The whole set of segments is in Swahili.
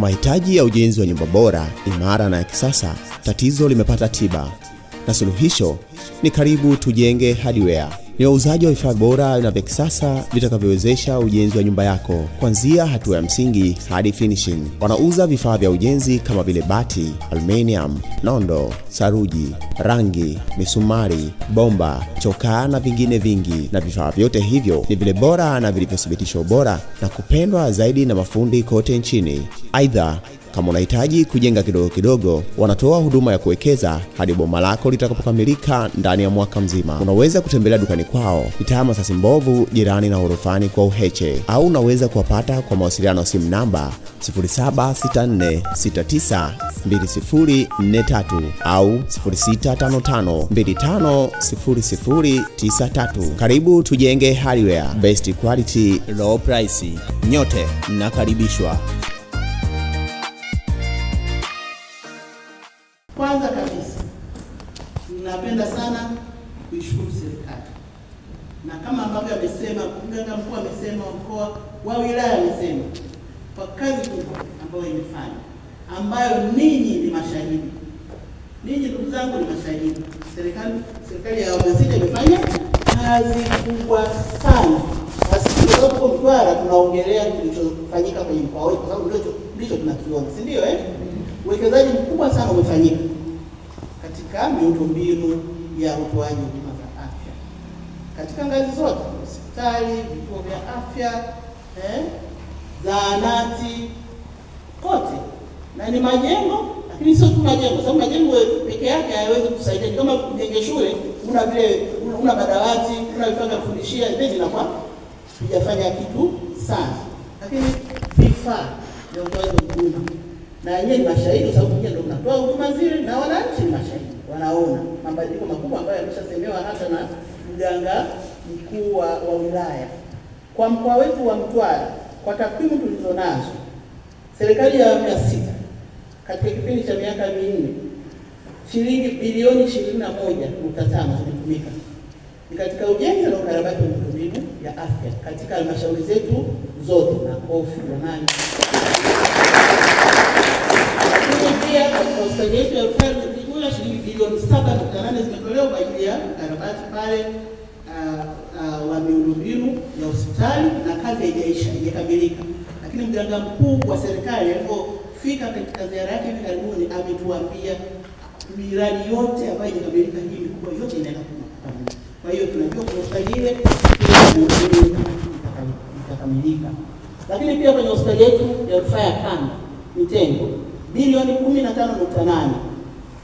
mahitaji ya ujenzi wa nyumba bora, imara na ya kisasa, tatizo limepata tiba. Na suluhisho ni Karibu Tujenge Hardware. Ni wauzaji wa vifaa bora na vya kisasa vitakavyowezesha ujenzi wa nyumba yako kuanzia hatua ya msingi hadi finishing. Wanauza vifaa vya ujenzi kama vile bati, aluminium, nondo, saruji, rangi, misumari, bomba, chokaa na vingine vingi. Na vifaa vyote hivyo ni vile bora na vilivyothibitishwa ubora na kupendwa zaidi na mafundi kote nchini. Aidha, kama unahitaji kujenga kidogo kidogo, wanatoa huduma ya kuwekeza hadi boma lako litakapokamilika ndani ya mwaka mzima. Unaweza kutembelea dukani kwao, mitaa Masasi Mbovu, jirani na Horofani kwa Uheche, au unaweza kuwapata kwa mawasiliano ya simu namba 0764692043 au 0655250093. Karibu Tujenge Hardware, best quality, low price. Nyote mnakaribishwa. Kwanza kabisa, ninapenda sana kuishukuru serikali. Na kama ambavyo amesema mganga mkuu, amesema mkoa wa wilaya, amesema kwa kazi kubwa ambayo imefanya, ambayo ninyi ni mashahidi. Ninyi ndugu zangu ni mashahidi. Serikali ya awamu ya sita imefanya kazi kubwa sana. Sisi kwa Mtwara tunaongelea kilichofanyika kwenye mkoa wetu, kwa sababu ndicho tunakiona, si ndio Uwekezaji mkubwa sana umefanyika katika miundombinu ya utoaji huduma za afya katika ngazi zote, hospitali, vituo vya afya, zahanati, kote. Na ni majengo, lakini sio tu majengo, sababu majengo peke yake hayawezi kusaidia. Kama kujenge shule, una madawati, una vifaa vya kufundishia, ndio inakuwa hujafanya kitu sana. Lakini vifaa vya utoaji huduma, na yeye ni mashahidi, sababu yeye ndio mnatoa huduma zile, na wananchi ni mashahidi, wanaona mabadiliko makubwa ambayo yameshasemewa hata na mganga mkuu wa wilaya. Kwa mkoa wetu wa Mtwara, kwa takwimu tulizonazo, serikali ya awamu ya sita katika kipindi cha miaka 4, shilingi bilioni 21.5 zimetumika ni katika ujenzi na ukarabati wa miundombinu ya afya katika halmashauri zetu zote na hofu jamani. Pia katika hospitali yetu ya Rufaa Mtwara shilingi bilioni 7.8 zimetolewa kwa ajili ya ukarabati pale wa miundombinu ya hospitali, na kazi haijaisha, haijakamilika. Lakini mganga mkuu wa serikali alipofika katika ziara yake hivi karibuni ametuambia miradi yote ambayo haijakamilika hii mikubwa yote inaenda kukamilika. Kwa hiyo tunajua kwa hospitali ile itakamilika. Lakini pia kwenye hospitali yetu ya Rufaa ya Kanda Mitengo bilioni 15.8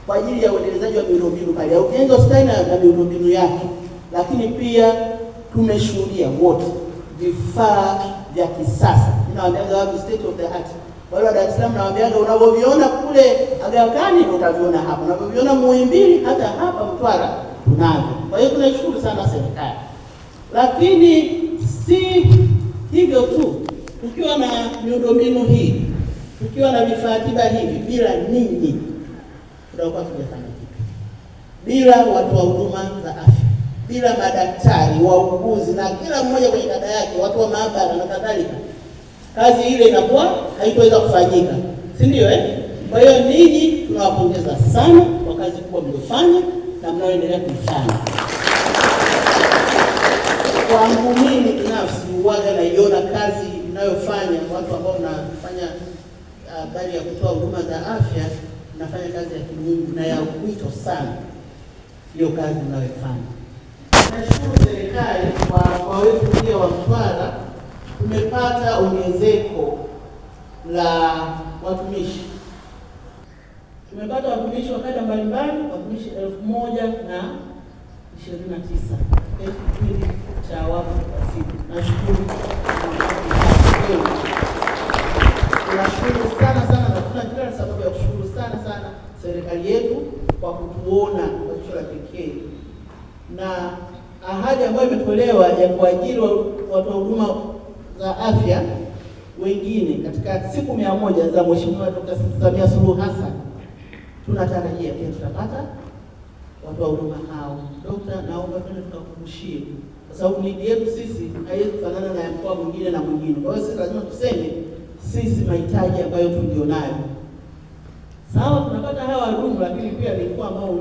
kwa ajili ya uendelezaji wa miundombinu pale ya ujenzi wa hospitali na miundombinu yake. Lakini pia tumeshuhudia wote vifaa vya kisasa. Ninawaambia watu state of the art. Wale wa Dar es Salaam nawaambia unavyoviona kule Aga Khan ndio utaviona hapa. Unavyoviona Muhimbili hata hapa Mtwara tunavyo. Kwa hiyo tunashukuru sana serikali. Lakini si hivyo tu. Tukiwa na miundombinu hii, tukiwa na vifaa tiba hivi, bila ninyi tutakuwa tujafanya kitu. Bila watu wa huduma za afya, bila madaktari, wauguzi na kila mmoja kwenye kada yake, watu wa maabara na kadhalika, kazi ile inakuwa haitoweza kufanyika, si ndio Kwa hiyo ninyi tunawapongeza sana kwa kazi kubwa mliofanya na mnaoendelea kuifanya. Kwangu mimi binafsi huaga naiona kazi inayofanya watu ambao mnafanya habari ya kutoa huduma za afya, nafanya kazi ya kimungu na ya wito sana hiyo kazi mnayofanya. Nashukuru serikali kwa wetu pia wa Mtwara, tumepata ongezeko la watumishi. Tumepata watumishi wa kada mbalimbali, watumishi 1029 kipindi cha awamu ya sita. Nashukuru. Tunashukuru sana na tuna kila sababu ya kushukuru sana serikali yetu kwa kutuona kwa jicho la pekee, na ahadi ambayo imetolewa ya kuajiri watu wa huduma za afya wengine katika siku 100 za Mheshimiwa Dr. Samia Suluhu Hassan. Tunatarajia pia tutapata watu wa huduma hao. Dr. naomba twende tukakumbushie, kwa sababu ligi yetu sisi haiwezi kufanana na mkoa mwingine na mwingine. Kwa hiyo sisi lazima tuseme sisi mahitaji ambayo tulionayo. Sawa, tunapata hawa wahudumu, lakini pia ni mkoa ambao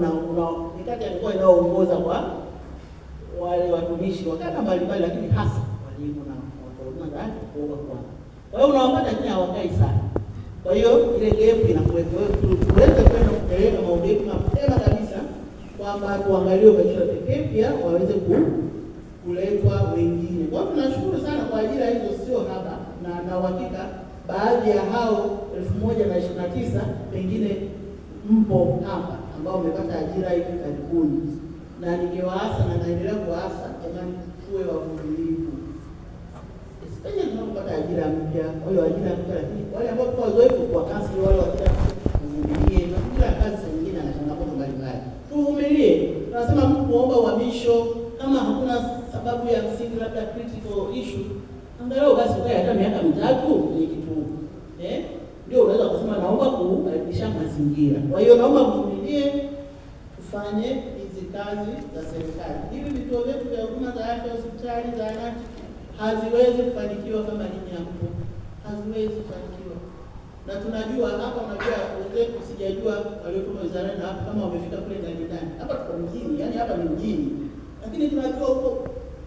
ni kati ya mikoa inayoongoza kwa wale watumishi wa kada mbalimbali, lakini hasa walimu na watoa huduma za afya kuoga kwa. Kwa hiyo unawapata lakini hawakai sana. Kwa hiyo ile gap inakuwepo. Tuweze kwenda kupeleka maombi yetu mapema kabisa kwamba tuangalie ubachela pekee, pia waweze kuletwa wengine. Kwa hiyo tunashukuru sana kwa ajira hizo, sio haba, na uhakika baadhi ya hao 1029 pengine mpo hapa ambao umepata ajira hivi karibuni, na ningewaasa na naendelea kuwaasa, jamani, tuwe wavumilivu, especially tunapopata ajira mpya. Wale ajira mpya, lakini wale ambao kwa uzoefu kwa kazi, wale wajira kuvumilie, na kila kazi nyingine na changamoto mbalimbali, tuvumilie. Tunasema mtu kuomba uhamisho kama hakuna sababu ya msingi, labda critical issue, angalau basi kwa hata miaka 3 ni kitu ndio unaweza kusema naomba kubadilisha mazingira. Kwa hiyo naomba mvumilie, tufanye hizi kazi za serikali. Hivi vituo vyetu vya huduma za afya, hospitali, zahanati haziwezi kufanikiwa kama nini hapo, haziwezi kufanikiwa. Na tunajua hapa, unajua wenzetu, sijajua waliotoka wizarani hapa kama wamefika kule ndani. Hapa tuko mjini, yani hapa ni mjini, lakini tunajua huko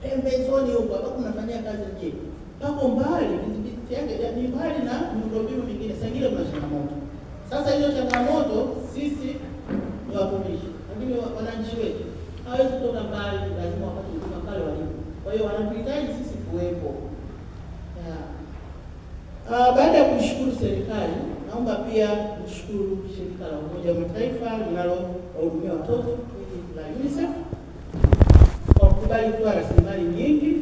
pembezoni huko hapa kunafanyia kazi nje, pako mbali, kidhibiti yake ni mbali na miundombinu mingine. Sasa ingine kuna changamoto. Sasa hizo changamoto sisi ni watumishi, lakini wananchi wetu hawezi kutoka mbali, lazima wapate huduma pale walipo. Kwa hiyo wanatuhitaji sisi kuwepo. Baada ya kushukuru serikali, naomba pia kushukuru shirika la Umoja wa Mataifa linalowahudumia watoto la UNICEF kwa kukubali kutoa rasilimali nyingi.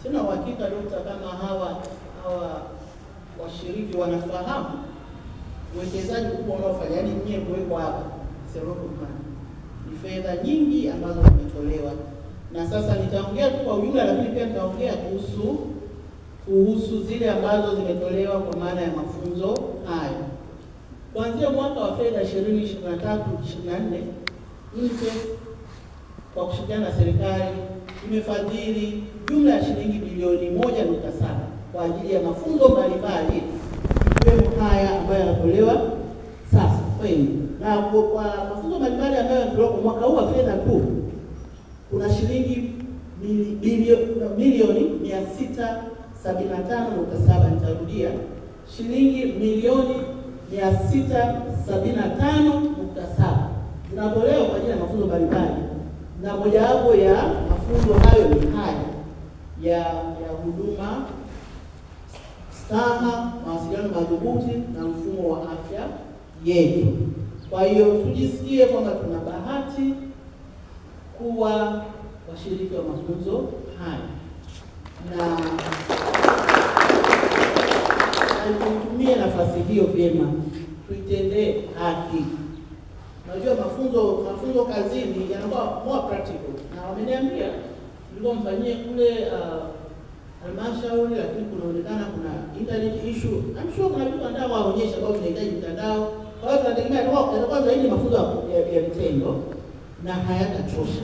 Sina uhakika dokta kama hawa washiriki wanafahamu uwekezaji mkubwa unaofanya, yaani nyie kuwekwa hapa ni fedha nyingi ambazo zimetolewa. Na sasa nitaongea tu kwa ujumla, lakini pia nitaongea kuhusu zile ambazo zimetolewa kwa maana ya mafunzo hayo. Kuanzia mwaka wa fedha 2023/24 UNICEF kwa kushirikiana na serikali imefadhili jumla ya shilingi bilioni 1.7 kwa ajili ya mafunzo mbalimbali, ikiwemo haya ambayo yanatolewa sasa kweli. Na kwa mafunzo mbalimbali ambayo yanatolewa kwa mwaka huu wa fedha tu, kuna shilingi milioni 675.7, nitarudia, shilingi milioni 675.7 zinatolewa kwa ajili ya mafunzo mbalimbali, na mojawapo ya mafunzo hayo ni haya ya huduma staha, mawasiliano madhubuti na mfumo wa afya yetu. Kwa hiyo tujisikie kwamba tuna bahati kuwa washiriki wa mafunzo haya, na tuitumie nafasi hiyo vyema, tuitendee haki. Unajua mafunzo kazini yanakuwa more practical, na wameniambia nilikuwa mfanyie kule halmashauri, lakini kunaonekana kuna internet issue. I'm sure kuna vitu anataka waonyesha kwa tunahitaji mtandao. Kwa hiyo tunategemea yatakuwa zaidi mafunzo ya vitendo na hayatachosha.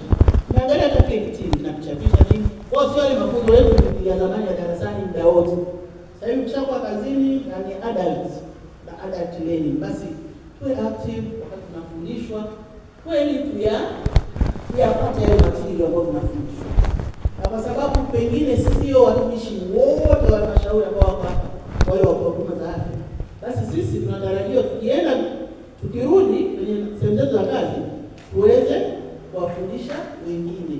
Naangalia hata kitini na kuchapisha nini. Kwa sio ile mafunzo yetu ya zamani ya darasani muda wote. Sasa hivi ukishakuwa kazini na ni adult na adult learning, basi tuwe active wakati tunafundishwa, kweli tuyapate yale material ambayo tunafundishwa. Na kwa sababu pengine sio watumishi wote wa halmashauri ambao wako hapa, wale wa huduma za afya, basi sisi tunatarajia tukirudi kwenye sehemu zetu za kazi tuweze kuwafundisha wengine.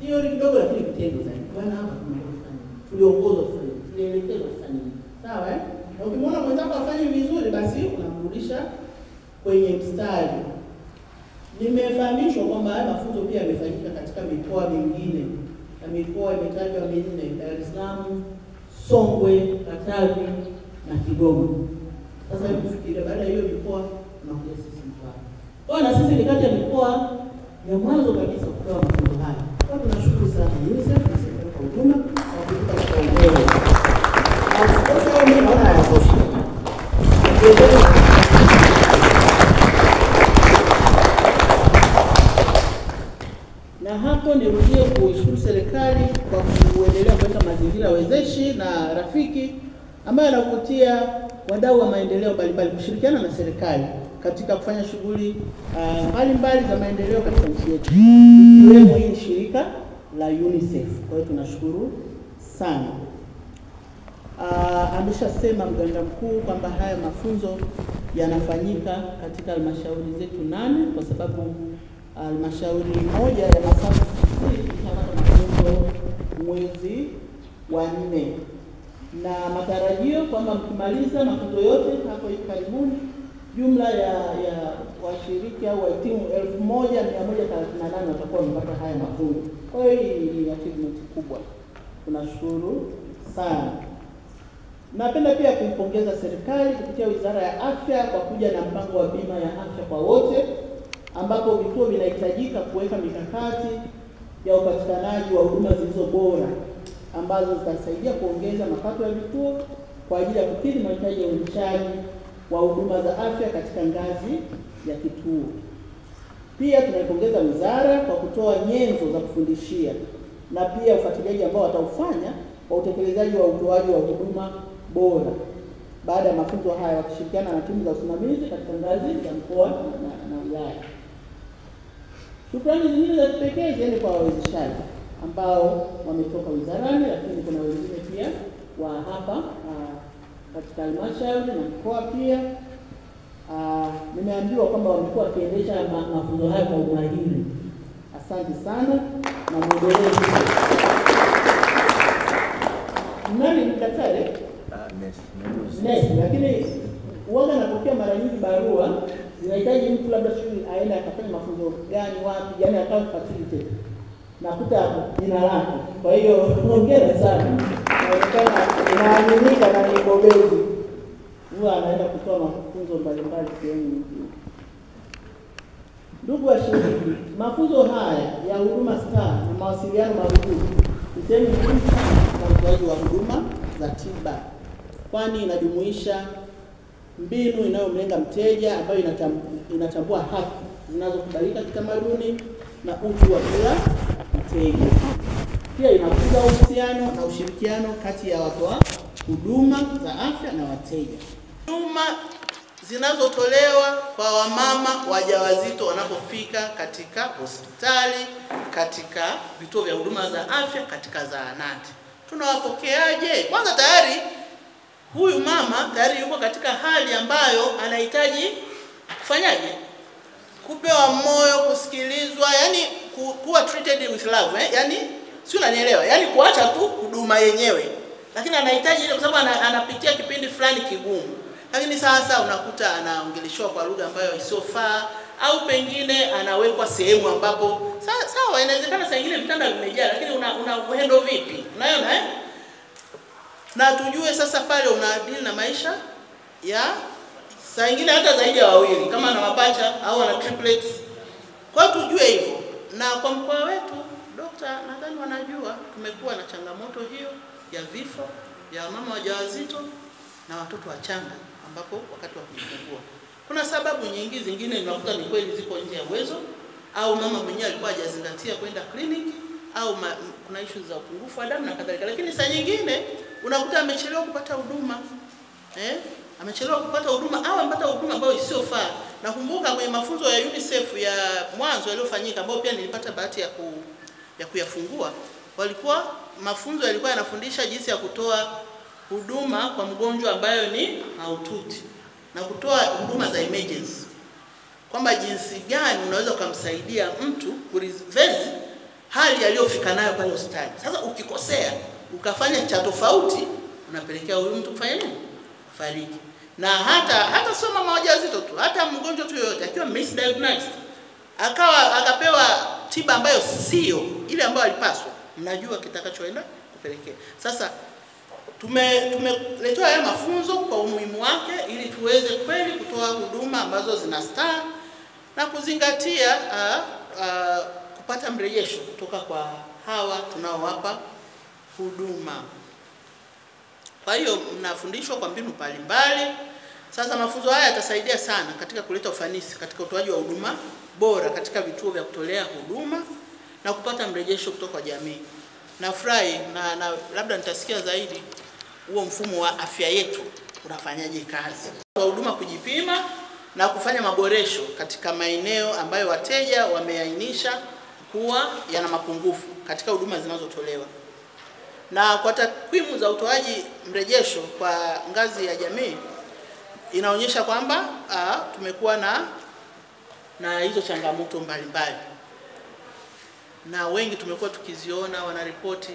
Hiyo ni kidogo, lakini vitendo zaidi. Bwana hapa tunafanya, tuliongozwa kufanya, tulielekezwa kufanya. Sawa Na ukimwona mwenzako afanye vizuri, basi unamrudisha kwenye mstari. Nimefahamishwa kwamba haya mafunzo pia yamefanyika katika mikoa mingine, na mikoa imetajwa minne: Dar es Salaam, Songwe, Katavi na Kigoma. Sasa kufikiria baada ya hiyo mikoa tunakuja sisi mkoa. Kwa na sisi ni kati ya mikoa ya mwanzo kabisa kutoa mafunzo haya. Kwa tunashukuru sana UNICEF na serikali kwa ujumla kwa kutupa kipaumbele. Sasa mimi naona hayatoshi. Na hapo nirudie kuishukuru serikali kwa kuendelea kuweka mazingira wezeshi na rafiki ambayo yanavutia wadau wa maendeleo mbalimbali kushirikiana na serikali katika kufanya shughuli mbalimbali za maendeleo katika nchi yetu. Ikiwemo hili shirika la UNICEF. Kwa hiyo tunashukuru sana. Ameshasema mganga mkuu kwamba haya mafunzo yanafanyika katika halmashauri zetu 8 kwa sababu halmashauri moja ya Masasi mafunzo mwezi wa 4, na matarajio kwamba mkimaliza mafunzo yote hapo hivi karibuni, jumla ya washiriki au wahitimu 1138 watakuwa wamepata haya mafunzo. Kwa hiyo hii ni achievement kubwa. Tunashukuru sana. Napenda pia kuipongeza serikali kupitia Wizara ya Afya kwa kuja na mpango wa bima ya afya kwa wote, ambapo vituo vinahitajika kuweka mikakati ya upatikanaji wa huduma zilizo bora ambazo zitasaidia kuongeza mapato ya vituo kwa ajili ya kukidhi mahitaji ya uendeshaji wa huduma za afya katika ngazi ya kituo. Pia tunaipongeza wizara kwa kutoa nyenzo za kufundishia na pia ufuatiliaji ambao wataufanya kwa utekelezaji wa utoaji wa huduma bora baada ya mafunzo haya, wakishirikiana na timu za usimamizi katika ngazi ya mkoa na wilaya. Shukrani zingine za kipekee ziende kwa wawezeshaji ambao wametoka wizarani, lakini kuna wengine pia wa hapa katika halmashauri na mkoa pia. Nimeambiwa kwamba wamekuwa wakiendesha mafunzo haya kwa umahiri. Asante sana na muendelee. Nani ni daktari? Nesi, lakini uwaga napokea mara nyingi barua zinahitaji mtu labda shule aende akafanya mafunzo gani wapi, yani akawa facilitator. Nakuta jina lako. Kwa hiyo hongera sana. Inaaminika na ni bobezi. Huwa anaenda kutoa mafunzo mbalimbali sehemu nyingine. Ndugu washiriki, mafunzo haya ya huduma star na mawasiliano marudufu ni sehemu muhimu na utoaji wa huduma za tiba, kwani inajumuisha mbinu inayomlenga mteja ambayo inatambua haki zinazokubalika kitamaduni na utu wa kila mteja. Pia inakuza uhusiano na ushirikiano kati ya watoa huduma za afya na wateja. Huduma zinazotolewa kwa wamama wajawazito wanapofika katika hospitali, katika vituo vya huduma za afya, katika zahanati. Tunawapokeaje? Kwanza tayari huyu mama tayari yuko katika hali ambayo anahitaji kufanyaje? Kupewa moyo, kusikilizwa, yani kuwa treated with love, yani si unanielewa? Yani kuacha tu huduma yenyewe. Lakini anahitaji ile kwa sababu anapitia kipindi fulani kigumu. Lakini sasa unakuta anaongeleshwa kwa lugha ambayo isiyofaa, au pengine anawekwa sehemu ambapo sawa inawezekana saa nyingine vitanda vimejaa, lakini una handle vipi? Unaona Na tujue sasa pale unaadili na maisha ya saa nyingine hata zaidi ya wawili kama ana mapacha au ana triplets. Kwa tujue hivyo. Na kwa mkoa wetu dokta nadhani wanajua tumekuwa na changamoto hiyo ya vifo ya mama wajawazito na watoto wachanga ambapo wakati wa kujifungua. Kuna sababu nyingi zingine unakuta ni kweli ziko nje ya uwezo, au mama mwenyewe alikuwa hajazingatia kwenda kliniki, au kuna issues za upungufu wa damu na kadhalika. Lakini saa nyingine unakuta amechelewa kupata huduma. Amechelewa kupata huduma au amepata huduma ambayo isiyofaa. Nakumbuka kwenye mafunzo ya UNICEF ya mwanzo yaliyofanyika ambayo pia nilipata bahati ya kuyafungua, mafunzo yalikuwa yanafundisha jinsi ya kutoa huduma kwa mgonjwa ambayo ni mahututi na kutoa huduma za emergency. Kwamba jinsi gani unaweza kumsaidia mtu kureverse hali aliyofika nayo pale hospitali. Sasa ukikosea, ukafanya cha tofauti, unapelekea huyu mtu kufanya nini? Fariki. Na hata sio mama wajawazito tu, hata mgonjwa tu yoyote akiwa misdiagnosed, akapewa tiba ambayo sio ile ambayo alipaswa, mnajua kitakachoenda kupelekea. Sasa tumeletewa haya mafunzo kwa umuhimu wake ili tuweze kweli kutoa huduma ambazo zina staa na kuzingatia kupata mrejesho kutoka kwa hawa tunaowapa huduma. Kwa hiyo mnafundishwa kwa mbinu mbalimbali. Sasa mafunzo haya yatasaidia sana katika kuleta ufanisi katika utoaji wa huduma bora katika vituo vya kutolea huduma na kupata mrejesho kutoka kwa jamii. Nafurahi na labda nitasikia zaidi huo mfumo wa afya yetu unafanyaje kazi. Kwa huduma kujipima na kufanya maboresho katika maeneo ambayo wateja wameainisha kuwa yana mapungufu katika huduma zinazotolewa. Na kwa takwimu za utoaji mrejesho kwa ngazi ya jamii inaonyesha kwamba tumekuwa na hizo changamoto mbalimbali. Na wengi tumekuwa tukiziona wanaripoti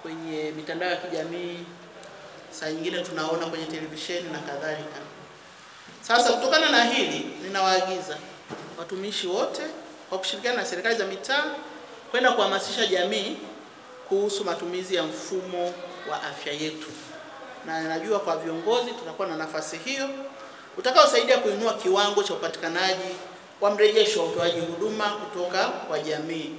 kwenye mitandao ya kijamii, saa nyingine tunaona kwenye televisheni na kadhalika. Sasa kutokana na hili, ninawaagiza watumishi wote kwa kushirikiana na serikali za mitaa kwenda kuhamasisha jamii kuhusu matumizi ya mfumo wa afya yetu. Na najua kwa viongozi tutakuwa na nafasi hiyo utakaosaidia kuinua kiwango cha upatikanaji wa mrejesho wa utoaji huduma kutoka kwa jamii.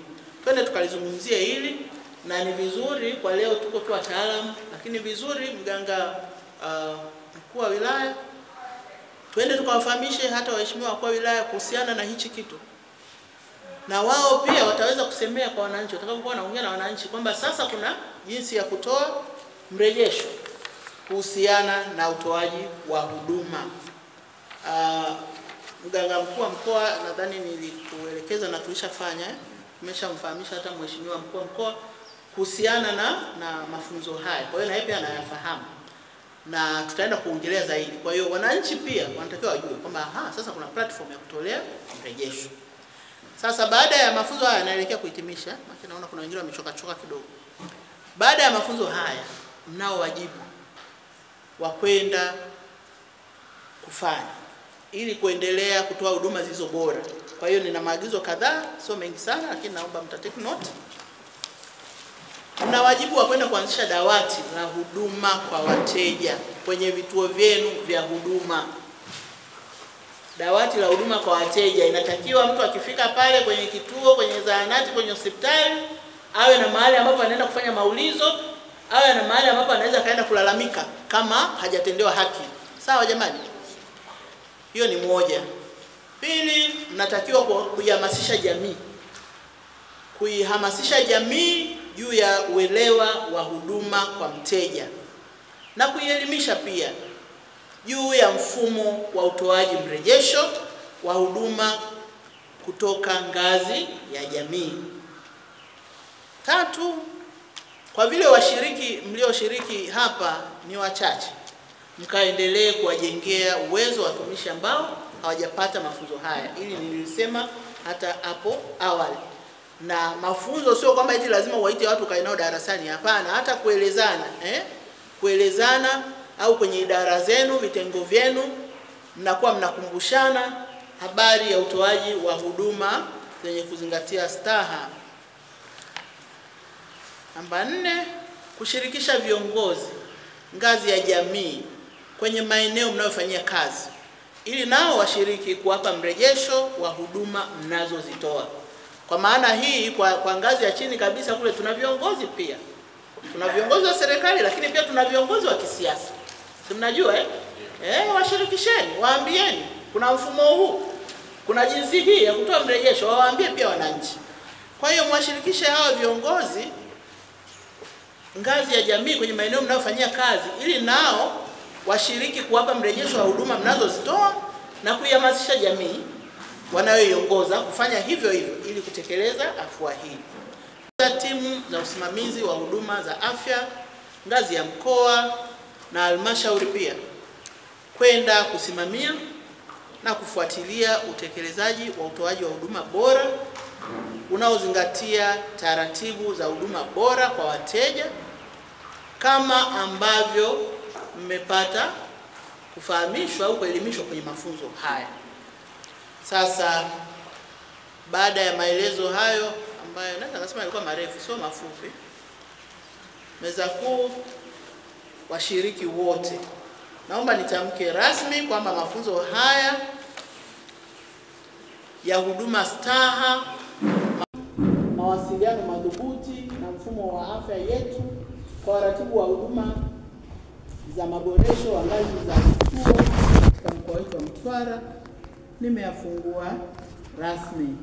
Twende tukalizungumzie hili, na ni vizuri kwa leo tuko tu wataalamu, lakini vizuri mganga mkuu wa wilaya twende tukawafahamishe hata waheshimiwa wakuu wa wilaya kuhusiana na hichi kitu. Na wao pia wataweza kusemea kwa wananchi watakapokuwa wanaongea na wananchi kwamba sasa kuna jinsi ya kutoa mrejesho kuhusiana na utoaji wa huduma. Mganga mkuu wa mkoa nadhani nilikuelekeza na tulishafanya, tumeshamfahamisha hata mheshimiwa mkuu wa mkoa kuhusiana na mafunzo haya. Kwa hiyo na yeye pia anayafahamu na tutaenda kuongelea zaidi. Kwa hiyo wananchi pia wanatakiwa wajue kwamba sasa kuna platform ya kutolea mrejesho. Sasa baada ya mafunzo haya naelekea kuhitimisha, maana naona kuna wengine wamechoka kidogo. Baada ya mafunzo haya mnao wajibu wa kwenda kufanya ili kuendelea kutoa huduma zilizo bora. Kwa hiyo nina maagizo kadhaa, sio mengi sana, lakini naomba mtatake note. Mna wajibu wa kwenda kuanzisha dawati la huduma kwa wateja kwenye vituo vyenu vya huduma. Dawati la huduma kwa wateja inatakiwa mtu akifika pale kwenye kituo, kwenye zahanati, kwenye hospitali, awe na mahali ambapo anaenda kufanya maulizo, awe na mahali ambapo anaweza kaenda kulalamika kama hajatendewa haki. Sawa jamani? Hiyo ni moja. Pili, mnatakiwa kuihamasisha jamii. Kuihamasisha jamii juu ya uelewa wa huduma kwa mteja. Na kuielimisha pia juu ya mfumo wa utoaji mrejesho wa huduma kutoka ngazi ya jamii. Tatu, kwa vile washiriki mlioshiriki hapa ni wachache, mkaendelee kuwajengea uwezo watumishi ambao hawajapata mafunzo haya. Ili nilisema hata hapo awali. Na mafunzo sio kwamba eti lazima waite watu kae nao darasani, hapana, hata kuelezana au kwenye idara zenu, vitengo vyenu, mnakuwa mnakumbushana habari ya utoaji wa huduma zenye kuzingatia staha. Namba 4, kushirikisha viongozi ngazi ya jamii kwenye maeneo mnayofanyia kazi ili nao washiriki kuwapa mrejesho wa huduma mnazozitoa. Kwa maana hii kwa ngazi ya chini kabisa kule tuna viongozi pia. Tuna viongozi wa serikali lakini pia tuna viongozi wa kisiasa. Si mnajua washirikisheni, waambieni kuna mfumo huu, kuna jinsi hii ya kutoa mrejesho, waambie pia wananchi. Kwa hiyo mwashirikishe hawa viongozi ngazi ya jamii kwenye maeneo mnayofanyia kazi ili nao washiriki kuwapa mrejesho wa huduma mnazozitoa na kuihamasisha jamii wanayoiongoza kufanya hivyo ili kutekeleza afua hii. Timu za usimamizi wa huduma za afya ngazi ya mkoa na halmashauri pia kwenda kusimamia na kufuatilia utekelezaji wa utoaji wa huduma bora unaozingatia taratibu za huduma bora kwa wateja kama ambavyo mmepata kufahamishwa au kuelimishwa kwenye mafunzo haya. Sasa baada ya maelezo hayo ambayo naweza kusema yalikuwa marefu sio mafupi, meza kuu, washiriki wote, naomba nitamke rasmi kwamba mafunzo haya ya huduma staha, mawasiliano madhubuti na mfumo wa afya yetu kwa waratibu wa huduma za maboresho wa ngazi za vituo katika mkoa wetu wa Mtwara nimeyafungua rasmi.